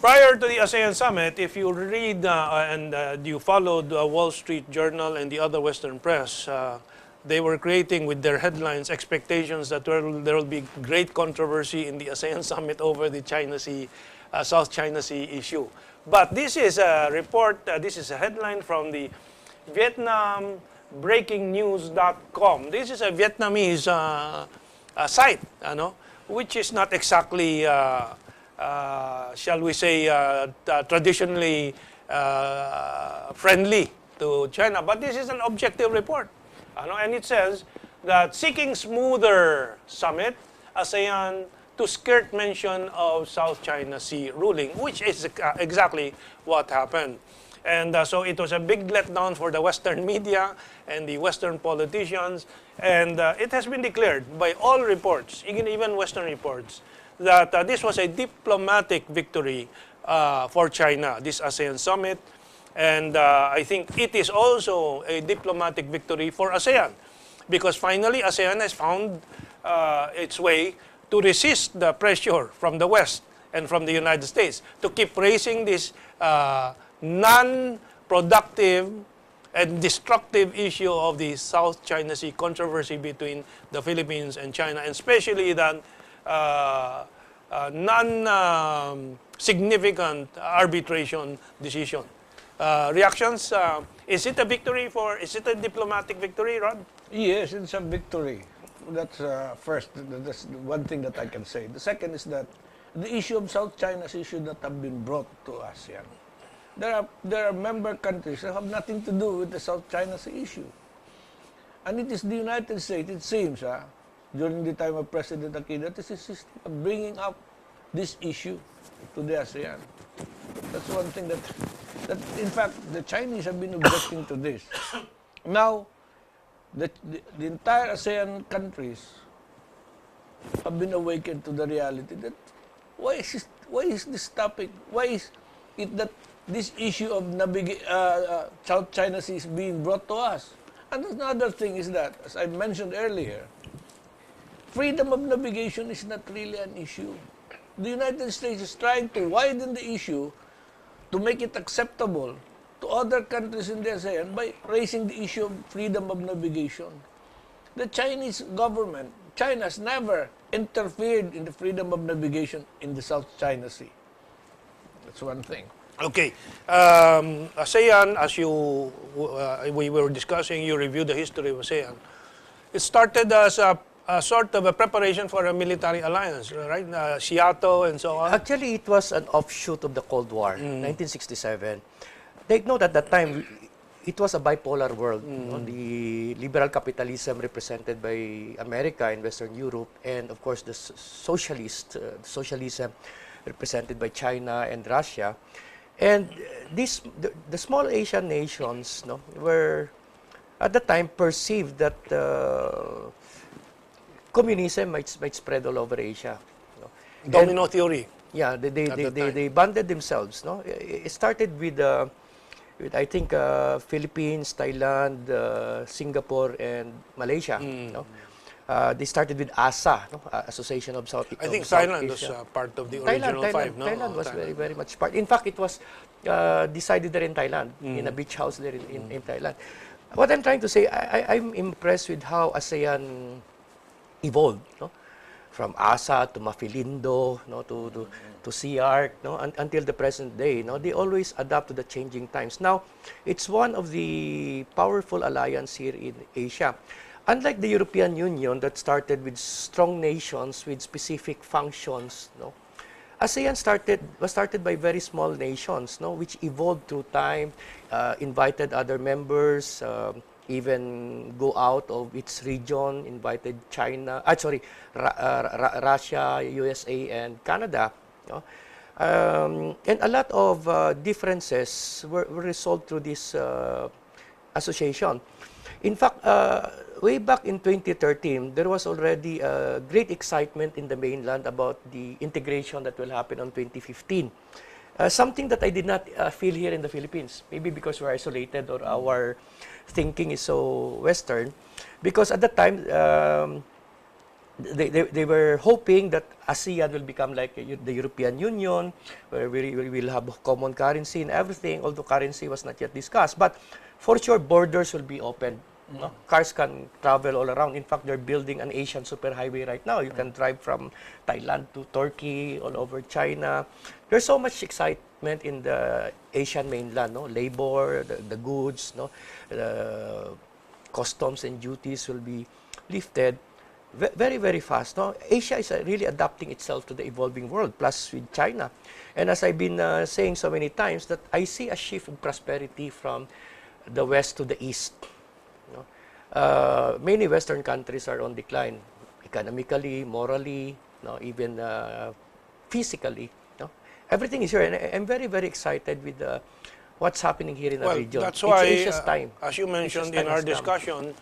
prior to the ASEAN Summit, if you read and you followed Wall Street Journal and the other Western press, they were creating with their headlines expectations that there will be great controversy in the ASEAN Summit over the China Sea, South China Sea issue. But this is a report, this is a headline from the Vietnam breakingnews.com. This is a Vietnamese site, which is not exactly, shall we say, traditionally friendly to China. But this is an objective report. And it says that seeking smoother summit, ASEAN to skirt mention of South China Sea ruling, which is exactly what happened. And so it was a big letdown for the Western media and the Western politicians. And it has been declared by all reports, even Western reports, that this was a diplomatic victory for China, this ASEAN summit. And I think it is also a diplomatic victory for ASEAN, because finally ASEAN has found its way to resist the pressure from the West and from the United States to keep raising this non-productive and destructive issue of the South China Sea controversy between the Philippines and China, and especially that non-significant arbitration decision. Reactions? Is it a victory is it a diplomatic victory, Rod? Yes, it's a victory. That's first, that's one thing that I can say. The second is that the issue of South China Sea should not have been brought to ASEAN. There are member countries that have nothing to do with the South China Sea issue. And it is the United States, it seems, during the time of President Aquino, that is insisting on bringing up this issue to the ASEAN. That's one thing that in fact, the Chinese have been objecting to this. Now, the entire ASEAN countries have been awakened to the reality that why is this topic, why is it that this issue of South China Sea is being brought to us? And another thing is that, as I mentioned earlier, freedom of navigation is not really an issue. The United States is trying to widen the issue to make it acceptable to other countries in the ASEAN by raising the issue of freedom of navigation. The Chinese government, China has never interfered in the freedom of navigation in the South China Sea. That's one thing. Okay. ASEAN, as we were discussing, you reviewed the history of ASEAN. It started as a sort of a preparation for a military alliance, right? Seattle and so on. Actually, it was an offshoot of the Cold War, 1967. Take note at that time, it was a bipolar world. The liberal capitalism represented by America and Western Europe, and of course the socialism represented by China and Russia. And the small Asian nations were at the time perceived that communism might spread all over Asia. Domino theory. Yeah, they banded themselves. It started with I think Philippines, Thailand, Singapore, and Malaysia. They started with ASA, Association of South Asia. I think Thailand was part of the original five. Thailand was very much part. In fact, it was decided there in Thailand, in a beach house there in Thailand. What I'm trying to say, I'm impressed with how ASEAN evolved, from ASA to Mafilindo, to CR, until the present day. They always adapt to the changing times. Now, it's one of the powerful alliance here in Asia. Unlike the European Union that started with strong nations with specific functions, ASEAN was started by very small nations, which evolved through time, invited other members, even go out of its region, invited Russia, USA, and Canada. And a lot of differences were resolved through this association. In fact, way back in 2013, there was already great excitement in the mainland about the integration that will happen on 2015. Something that I did not feel here in the Philippines, maybe because we're isolated or our thinking is so Western. Because at that time, they were hoping that ASEAN will become like the European Union, where we will have common currency and everything, although currency was not yet discussed. But for sure, borders will be open. No? Cars can travel all around. In fact, they're building an Asian superhighway right now. You can drive from Thailand to Turkey, all over China. There's so much excitement in the Asian mainland. No? Labor, the goods, no? Customs and duties will be lifted very, very fast. No? Asia is really adapting itself to the evolving world, plus with China. And as I've been saying so many times, that I see a shift of prosperity from the west to the east. Many Western countries are on decline, economically, morally, no, even physically. No? Everything is here, and I'm very, very excited with what's happening here in the region. That's why, it's Asia's time. as you mentioned Asia's in our discussion,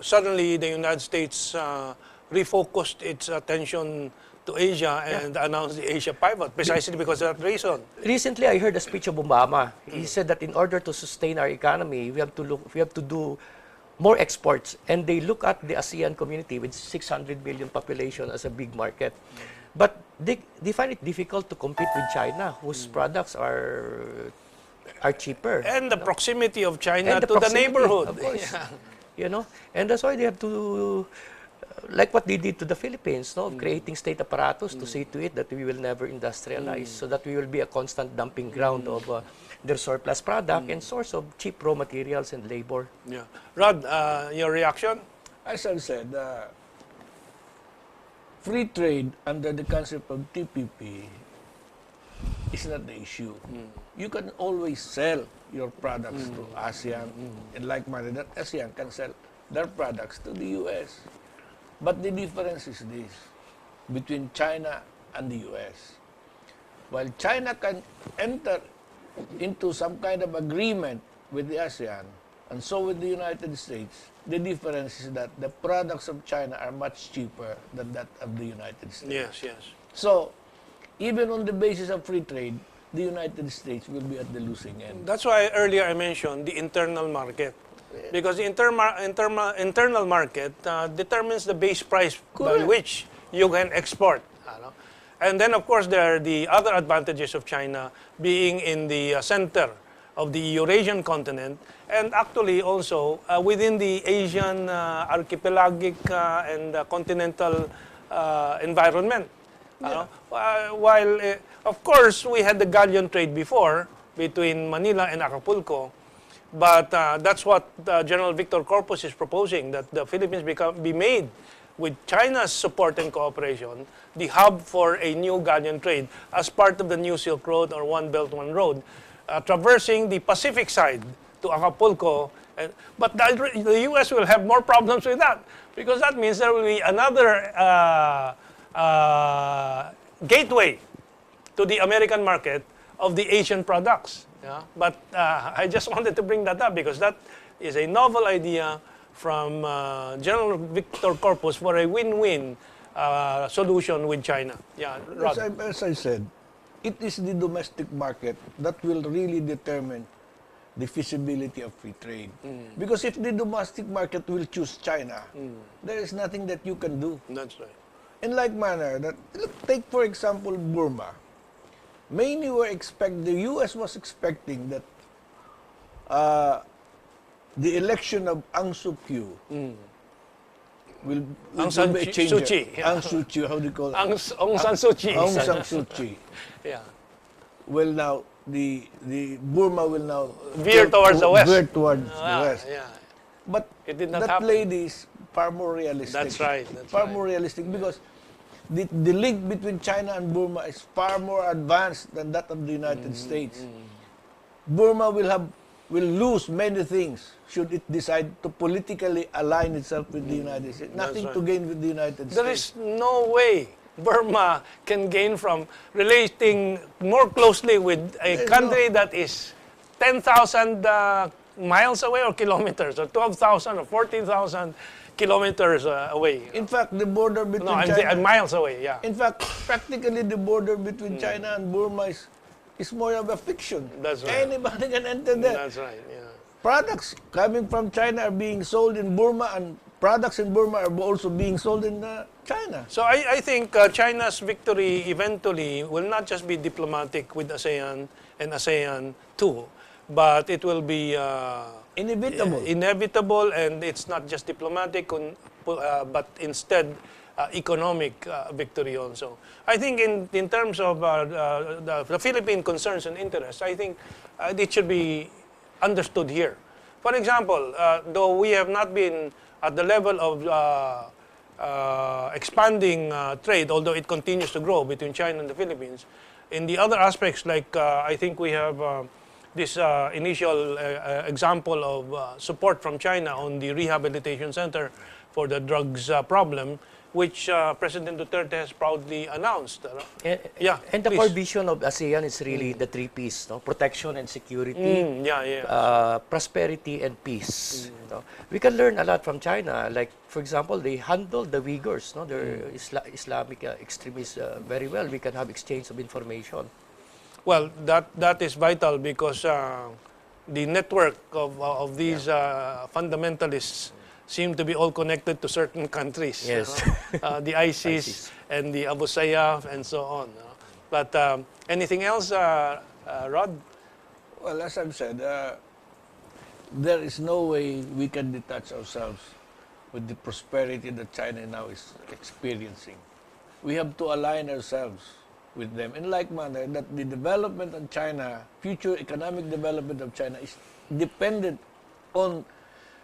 suddenly the United States refocused its attention to Asia and announced the Asia pivot, precisely because of that reason. Recently, I heard a speech of Obama. He said that in order to sustain our economy, we have to do more exports, and they look at the ASEAN community with 600 million population as a big market. But they find it difficult to compete with China, whose products are cheaper. And the proximity of China And to the proximity, neighborhood. of course. You know, and that's why they have to, like what they did to the Philippines, no, creating state apparatus to see to it that we will never industrialize, so that we will be a constant dumping ground of their surplus product and source of cheap raw materials and labor. Yeah. Rod, your reaction? As I said, free trade under the concept of TPP is not the issue. You can always sell your products to ASEAN, and like manner that ASEAN can sell their products to the US. But the difference is this, between China and the US. While China can enter into some kind of agreement with the ASEAN, and so with the United States, the difference is that the products of China are much cheaper than that of the United States. Yes, yes. So, even on the basis of free trade, the United States will be at the losing end. That's why earlier I mentioned the internal market. Because the internal market determines the base price by which you can export. And then, of course, there are the other advantages of China being in the center of the Eurasian continent, and actually also within the Asian archipelagic and continental environment. While, of course, we had the galleon trade before between Manila and Acapulco, but that's what General Victor Corpus is proposing, that the Philippines be made, with China's support and cooperation, the hub for a new galleon trade as part of the new Silk Road, or One Belt, One Road, traversing the Pacific side to Acapulco. But the U.S. will have more problems with that, because that means there will be another gateway to the American market of the Asian products. Yeah? But I just wanted to bring that up because that is a novel idea from General Victor Corpus for a win-win solution with China. Yeah, Rod. As I said, it is the domestic market that will really determine the feasibility of free trade. Because if the domestic market will choose China, there is nothing that you can do. That's right. In like manner, that take for example Burma. Many were the U.S. was expecting that the election of Aung Suu Kyi will be a changer. Suu Kyi. Aung Suu Kyi, how do you call it? Aung San Suu Kyi. Aung San Suu Kyi. Yeah. Will now the Burma will now Veer towards the west. Veer towards the west. Yeah. But It did not that happen. lady is far more realistic. That's right. Far more realistic because the link between China and Burma is far more advanced than that of the United States. Burma will lose many things should it decide to politically align itself with the United States. Nothing to gain with the United There States. is no way Burma can gain from relating more closely with a country that is 10,000 miles away or kilometers, or 12,000 or 14,000 kilometers away. In fact, the border between No, China... miles away, yeah. In fact, practically the border between China and Burma is more of a fiction. That's right. Anybody can enter there. That's right, yeah. Products coming from China are being sold in Burma and products in Burma are also being sold in China. So I think China's victory eventually will not just be diplomatic with ASEAN and ASEAN too, but it will be inevitable, and it's not just diplomatic, but instead economic victory also. I think in terms of the Philippine concerns and interests, I think it should be understood here. For example, though we have not been at the level of expanding trade, although it continues to grow between China and the Philippines, in the other aspects, like I think we have this initial example of support from China on the rehabilitation center for the drugs problem, which President Duterte has proudly announced. And the core vision of ASEAN is really the three Ps, no? Protection and security, prosperity and peace. No? We can learn a lot from China. Like, for example, they handle the Uyghurs, no? Their Islamic extremists very well. We can have exchange of information. Well, that is vital because the network of these fundamentalists seem to be all connected to certain countries. Yes. The ISIS and the Abu Sayyaf and so on. But anything else, Rod? Well, as I've said, there is no way we can detach ourselves with the prosperity that China now is experiencing. We have to align ourselves with them in like manner that the development of China, future economic development of China, is dependent on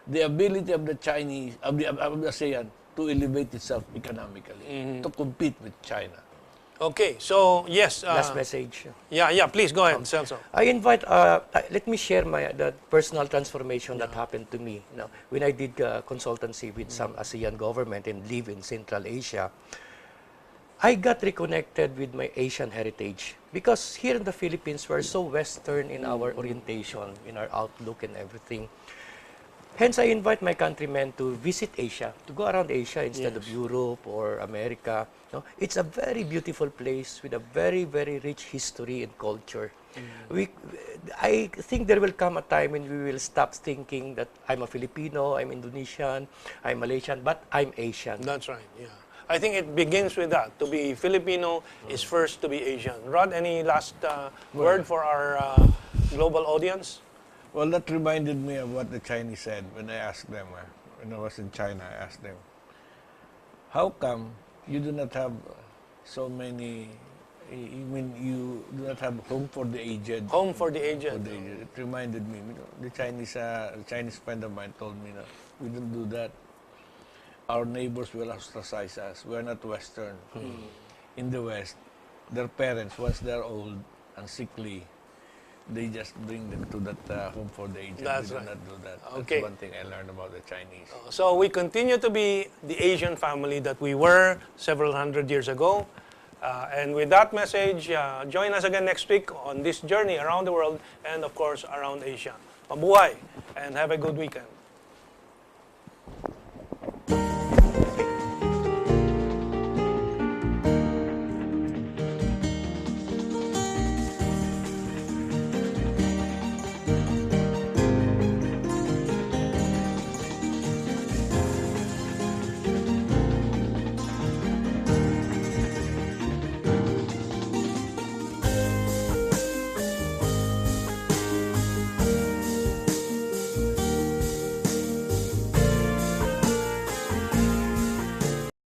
the ability of the Chinese, of the ASEAN, to elevate itself economically, to compete with China. Okay, so yes. Last message. Yeah, please go ahead, Celso. I invite, let me share the personal transformation that happened to me. You know, when I did consultancy with some ASEAN government and live in Central Asia, I got reconnected with my Asian heritage because here in the Philippines, we're so Western in our orientation, in our outlook and everything. Hence, I invite my countrymen to visit Asia, to go around Asia instead of Europe or America. No? It's a very beautiful place with a very, very rich history and culture. I think there will come a time when we will stop thinking that I'm a Filipino, I'm Indonesian, I'm Malaysian, but I'm Asian. That's right, yeah. I think it begins with that. To be Filipino is first to be Asian. Rod, any last word for our global audience? Well, that reminded me of what the Chinese said when I asked them, when I was in China, I asked them, how come you do not have so many, you do not have home for the aged? Home for the aged. It reminded me, the Chinese friend of mine told me, we don't do that. Our neighbors will ostracize us. We're not Western. In the West, their parents, once they're old and sickly, they just bring them to that home for the aged. That's we right. do not do that. Okay. That's one thing I learned about the Chinese. So we continue to be the Asian family that we were several hundred years ago. And with that message, join us again next week on this journey around the world and, of course, around Asia. Mabuhay and have a good weekend.